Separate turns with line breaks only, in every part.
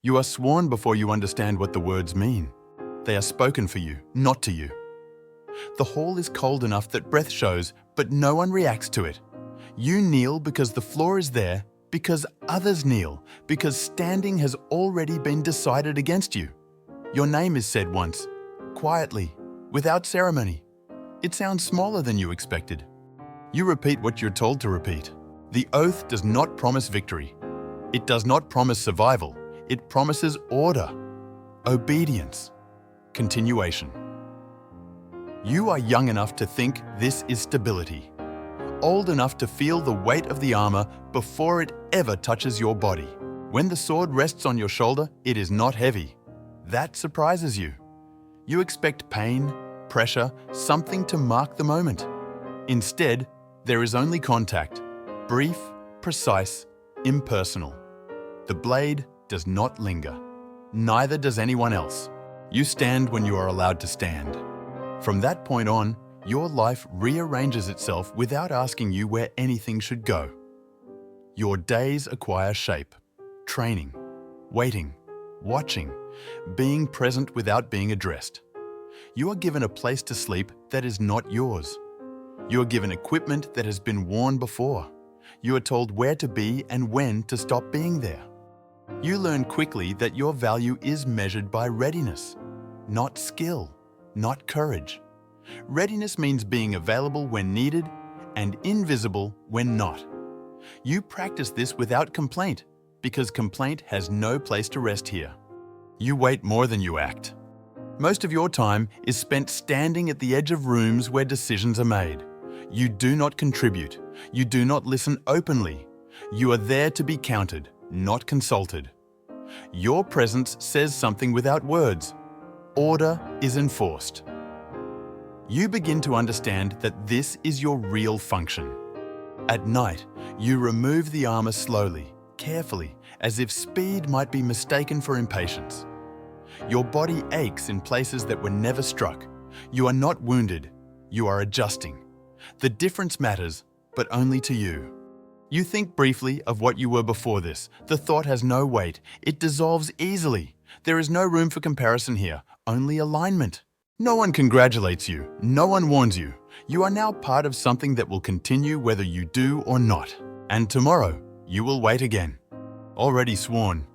You are sworn before you understand what the words mean. They are spoken for you, not to you. The hall is cold enough that breath shows, but no one reacts to it. You kneel because the floor is there, because others kneel, because standing has already been decided against you. Your name is said once, quietly, without ceremony. It sounds smaller than you expected. You repeat what you're told to repeat. The oath does not promise victory. It does not promise survival. It promises order, obedience, continuation. You are young enough to think this is stability, old enough to feel the weight of the armor before it ever touches your body. When the sword rests on your shoulder, it is not heavy. That surprises you. You expect pain, pressure, something to mark the moment. Instead, there is only contact, brief, precise, impersonal. The blade does not linger. Neither does anyone else. You stand when you are allowed to stand. From that point on, your life rearranges itself without asking you where anything should go. Your days acquire shape, training, waiting, watching, being present without being addressed. You are given a place to sleep that is not yours. You are given equipment that has been worn before. You are told where to be and when to stop being there. You learn quickly that your value is measured by readiness, not skill, not courage. Readiness means being available when needed and invisible when not. You practice this without complaint because complaint has no place to rest here. You wait more than you act. Most of your time is spent standing at the edge of rooms where decisions are made. You do not contribute. You do not listen openly. You are there to be counted, not consulted. Your presence says something without words. Order is enforced. You begin to understand that this is your real function. At night, you remove the armor slowly, carefully, as if speed might be mistaken for impatience. Your body aches in places that were never struck. You are not wounded. You are adjusting. The difference matters, but only to you. You think briefly of what you were before this. The thought has no weight. It dissolves easily. There is no room for comparison here, only alignment. No one congratulates you. No one warns you. You are now part of something that will continue whether you do or not. And tomorrow, you will wait again. Already sworn.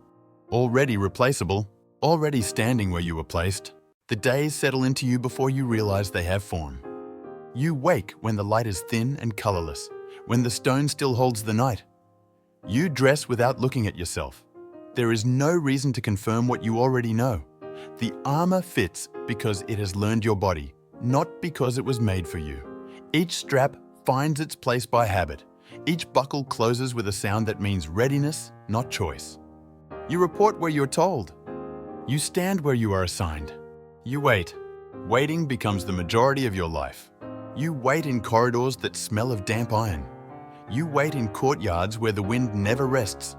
Already replaceable. Already standing where you were placed. The days settle into you before you realize they have form. You wake when the light is thin and colorless, when the stone still holds the night. You dress without looking at yourself. There is no reason to confirm what you already know. The armor fits because it has learned your body, not because it was made for you. Each strap finds its place by habit. Each buckle closes with a sound that means readiness, not choice. You report where you're told. You stand where you are assigned. You wait. Waiting becomes the majority of your life. You wait in corridors that smell of damp iron. You wait in courtyards where the wind never rests.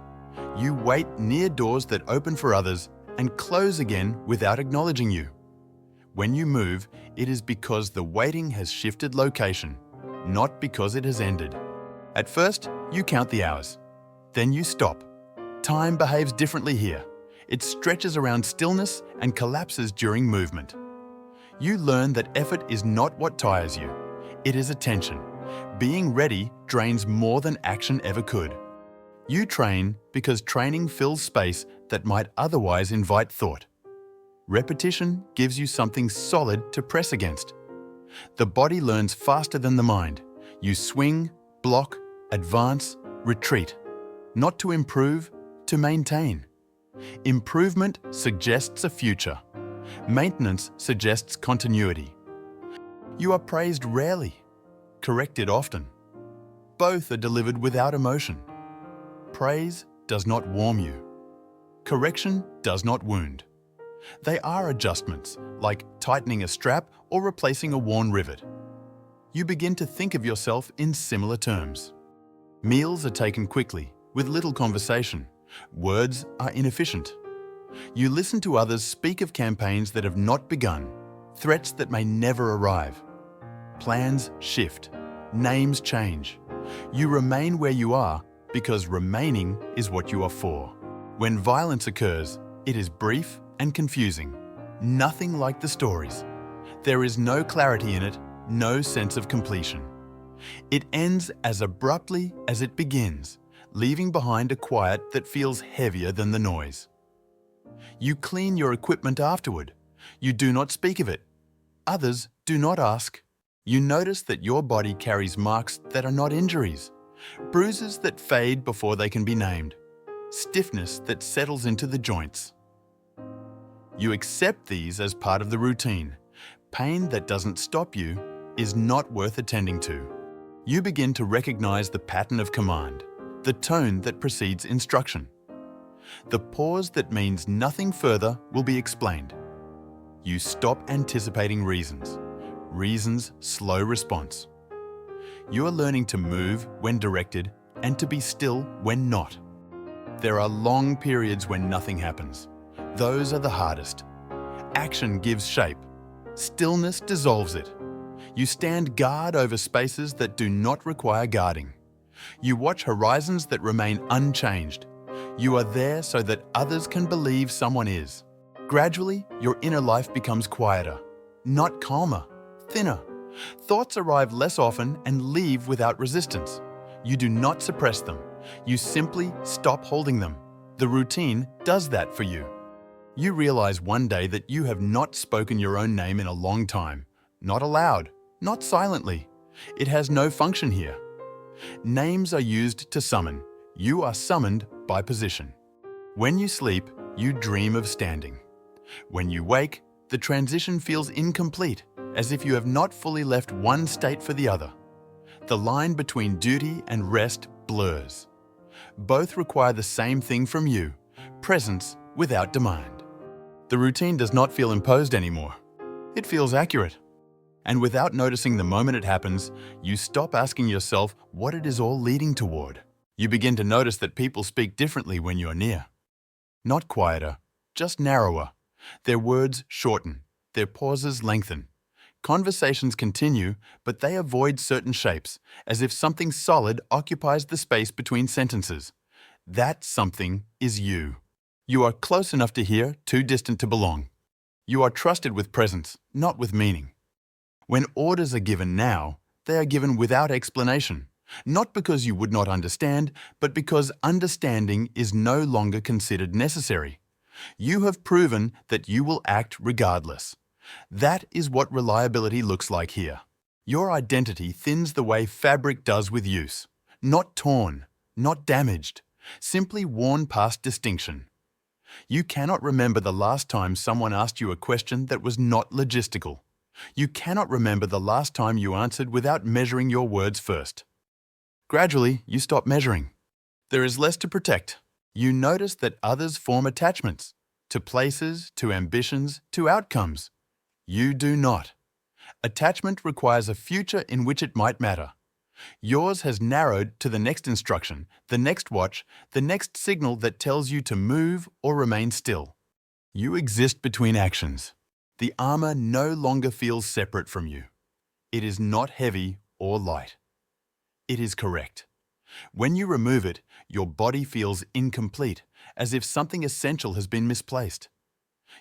You wait near doors that open for others and close again without acknowledging you. When you move, it is because the waiting has shifted location, not because it has ended. At first, you count the hours. Then you stop. Time behaves differently here. It stretches around stillness and collapses during movement. You learn that effort is not what tires you. It is attention. Being ready drains more than action ever could. You train because training fills space that might otherwise invite thought. Repetition gives you something solid to press against. The body learns faster than the mind. You swing, block, advance, retreat. Not to improve, to maintain. Improvement suggests a future. Maintenance suggests continuity. You are praised rarely, corrected often. Both are delivered without emotion. Praise does not warm you. Correction does not wound. They are adjustments, like tightening a strap or replacing a worn rivet. You begin to think of yourself in similar terms. Meals are taken quickly, with little conversation. Words are inefficient. You listen to others speak of campaigns that have not begun, threats that may never arrive. Plans shift. Names change. You remain where you are because remaining is what you are for. When violence occurs, It is brief and confusing, nothing like the stories. There is no clarity in it, no sense of completion. It ends as abruptly as it begins, leaving behind a quiet that feels heavier than the noise. You clean your equipment afterward. You do not speak of it. Others do not ask. You notice that your body carries marks that are not injuries, bruises that fade before they can be named, stiffness that settles into the joints. You accept these as part of the routine. Pain that doesn't stop you is not worth attending to. You begin to recognize the pattern of command, the tone that precedes instruction. The pause that means nothing further will be explained. You stop anticipating reasons. Reasons slow response. You are learning to move when directed and to be still when not. There are long periods when nothing happens. Those are the hardest. Action gives shape. Stillness dissolves it. You stand guard over spaces that do not require guarding. You watch horizons that remain unchanged. You are there so that others can believe someone is. Gradually, your inner life becomes quieter, not calmer, thinner. Thoughts arrive less often and leave without resistance. You do not suppress them. You simply stop holding them. The routine does that for you. You realize one day that you have not spoken your own name in a long time. Not aloud, not silently. It has no function here. Names are used to summon. You are summoned by position. When you sleep, you dream of standing. When you wake, the transition feels incomplete, as if you have not fully left one state for the other. The line between duty and rest blurs. Both require the same thing from you, presence without demand. The routine does not feel imposed anymore. It feels accurate. And without noticing the moment it happens, you stop asking yourself what it is all leading toward. You begin to notice that people speak differently when you're near. Not quieter, just narrower. Their words shorten, their pauses lengthen. Conversations continue, but they avoid certain shapes, as if something solid occupies the space between sentences. That something is you. You are close enough to hear, too distant to belong. You are trusted with presence, not with meaning. When orders are given now, they are given without explanation, not because you would not understand, but because understanding is no longer considered necessary. You have proven that you will act regardless. That is what reliability looks like here. Your identity thins the way fabric does with use. Not torn, not damaged, simply worn past distinction. You cannot remember the last time someone asked you a question that was not logistical. You cannot remember the last time you answered without measuring your words first. Gradually, you stop measuring. There is less to protect. You notice that others form attachments to places, to ambitions, to outcomes. You do not. Attachment requires a future in which it might matter. Yours has narrowed to the next instruction, the next watch, the next signal that tells you to move or remain still. You exist between actions. The armor no longer feels separate from you. It is not heavy or light. It is correct. When you remove it, your body feels incomplete, as if something essential has been misplaced.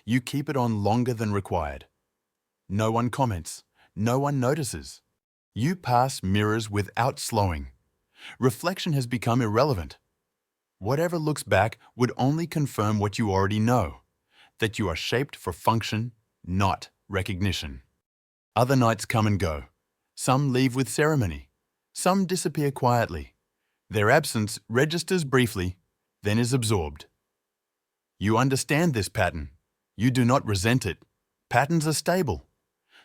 You keep it on longer than required. No one comments. No one notices. You pass mirrors without slowing. Reflection has become irrelevant. Whatever looks back would only confirm what you already know, that you are shaped for function, not recognition. Other nights come and go. Some leave with ceremony. Some disappear quietly. Their absence registers briefly, then is absorbed. You understand this pattern. You do not resent it. Patterns are stable.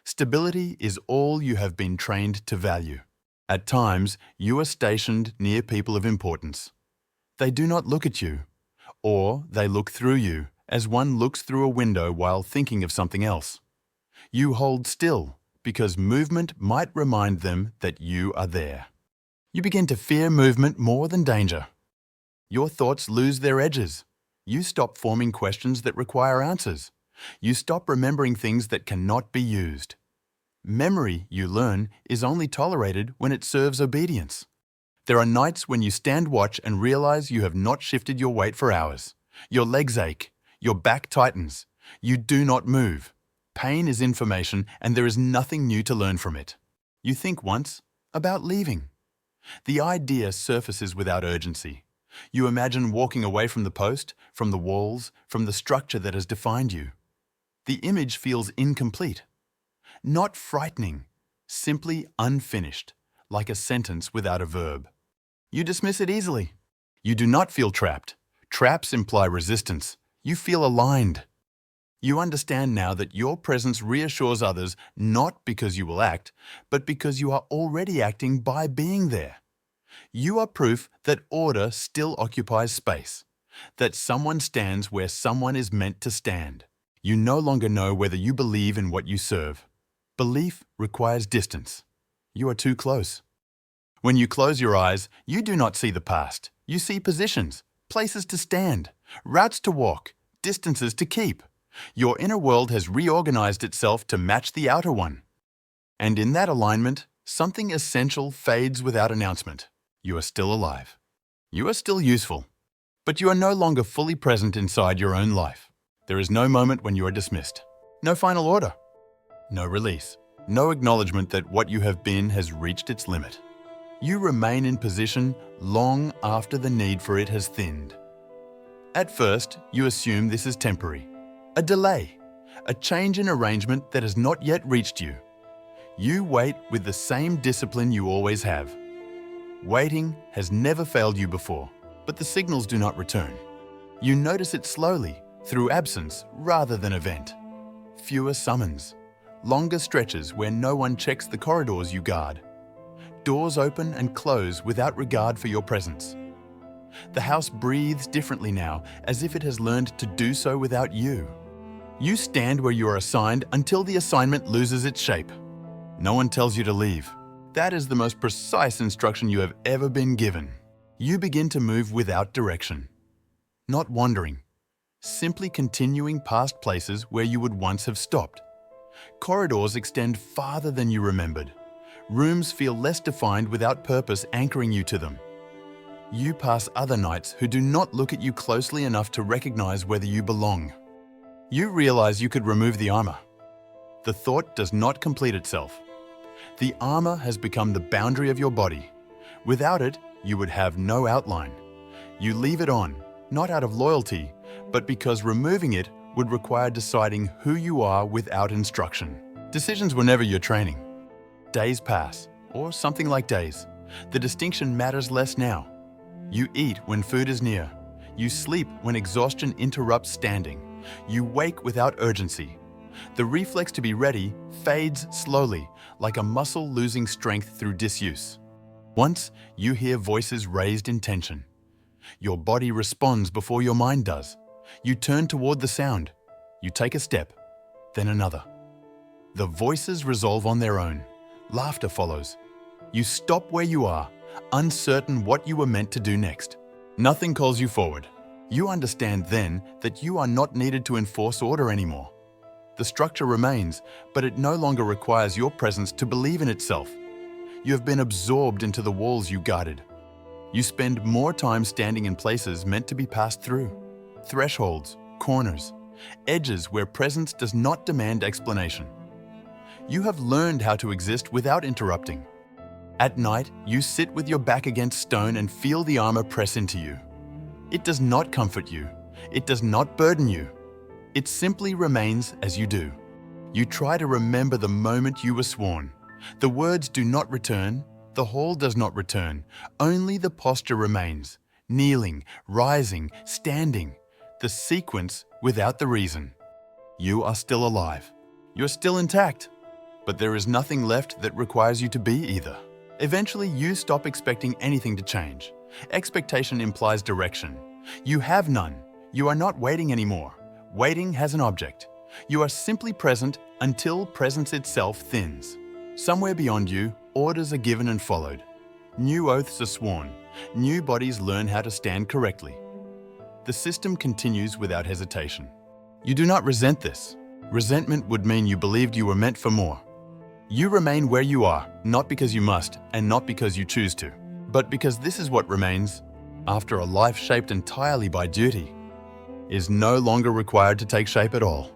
Stability is all you have been trained to value. At times, you are stationed near people of importance. They do not look at you, or they look through you as one looks through a window while thinking of something else. You hold still because movement might remind them that you are there. You begin to fear movement more than danger. Your thoughts lose their edges. You stop forming questions that require answers. You stop remembering things that cannot be used. Memory, you learn, is only tolerated when it serves obedience. There are nights when you stand watch and realize you have not shifted your weight for hours. Your legs ache. Your back tightens. You do not move. Pain is information, and there is nothing new to learn from it. You think once about leaving. The idea surfaces without urgency. You imagine walking away from the post, from the walls, from the structure that has defined you. The image feels incomplete. Not frightening, simply unfinished, like a sentence without a verb. You dismiss it easily. You do not feel trapped. Traps imply resistance. You feel aligned. You understand now that your presence reassures others not because you will act, but because you are already acting by being there. You are proof that order still occupies space, that someone stands where someone is meant to stand. You no longer know whether you believe in what you serve. Belief requires distance. You are too close. When you close your eyes, you do not see the past. You see positions, places to stand, routes to walk, distances to keep. Your inner world has reorganized itself to match the outer one. And in that alignment, something essential fades without announcement. You are still alive. You are still useful. But you are no longer fully present inside your own life. There is no moment when you are dismissed. No final order. No release. No acknowledgement that what you have been has reached its limit. You remain in position long after the need for it has thinned. At first, you assume this is temporary. A delay, a change in arrangement that has not yet reached you. You wait with the same discipline you always have. Waiting has never failed you before, but the signals do not return. You notice it slowly, through absence rather than event. Fewer summons, longer stretches where no one checks the corridors you guard. Doors open and close without regard for your presence. The house breathes differently now, as if it has learned to do so without you. You stand where you are assigned until the assignment loses its shape. No one tells you to leave. That is the most precise instruction you have ever been given. You begin to move without direction. Not wandering. Simply continuing past places where you would once have stopped. Corridors extend farther than you remembered. Rooms feel less defined without purpose anchoring you to them. You pass other knights who do not look at you closely enough to recognize whether you belong. You realize you could remove the armor. The thought does not complete itself. The armor has become the boundary of your body. Without it, you would have no outline. You leave it on, not out of loyalty, but because removing it would require deciding who you are without instruction. Decisions were never your training. Days pass, or something like days. The distinction matters less now. You eat when food is near. You sleep when exhaustion interrupts standing. You wake without urgency. The reflex to be ready fades slowly, like a muscle losing strength through disuse. Once, you hear voices raised in tension. Your body responds before your mind does. You turn toward the sound. You take a step, then another. The voices resolve on their own. Laughter follows. You stop where you are, uncertain what you were meant to do next. Nothing calls you forward. You understand then that you are not needed to enforce order anymore. The structure remains, but it no longer requires your presence to believe in itself. You have been absorbed into the walls you guarded. You spend more time standing in places meant to be passed through. Thresholds, corners, edges where presence does not demand explanation. You have learned how to exist without interrupting. At night, you sit with your back against stone and feel the armor press into you. It does not comfort you. It does not burden you. It simply remains as you do. You try to remember the moment you were sworn. The words do not return. The hall does not return. Only the posture remains. Kneeling, rising, standing. The sequence without the reason. You are still alive. You're still intact. But there is nothing left that requires you to be either. Eventually, you stop expecting anything to change. Expectation implies direction. You have none. You are not waiting anymore. Waiting has an object. You are simply present until presence itself thins. Somewhere beyond you, orders are given and followed. New oaths are sworn. New bodies learn how to stand correctly. The system continues without hesitation. You do not resent this. Resentment would mean you believed you were meant for more. You remain where you are, not because you must, and not because you choose to, but because this is what remains after a life shaped entirely by duty. is no longer required to take shape at all.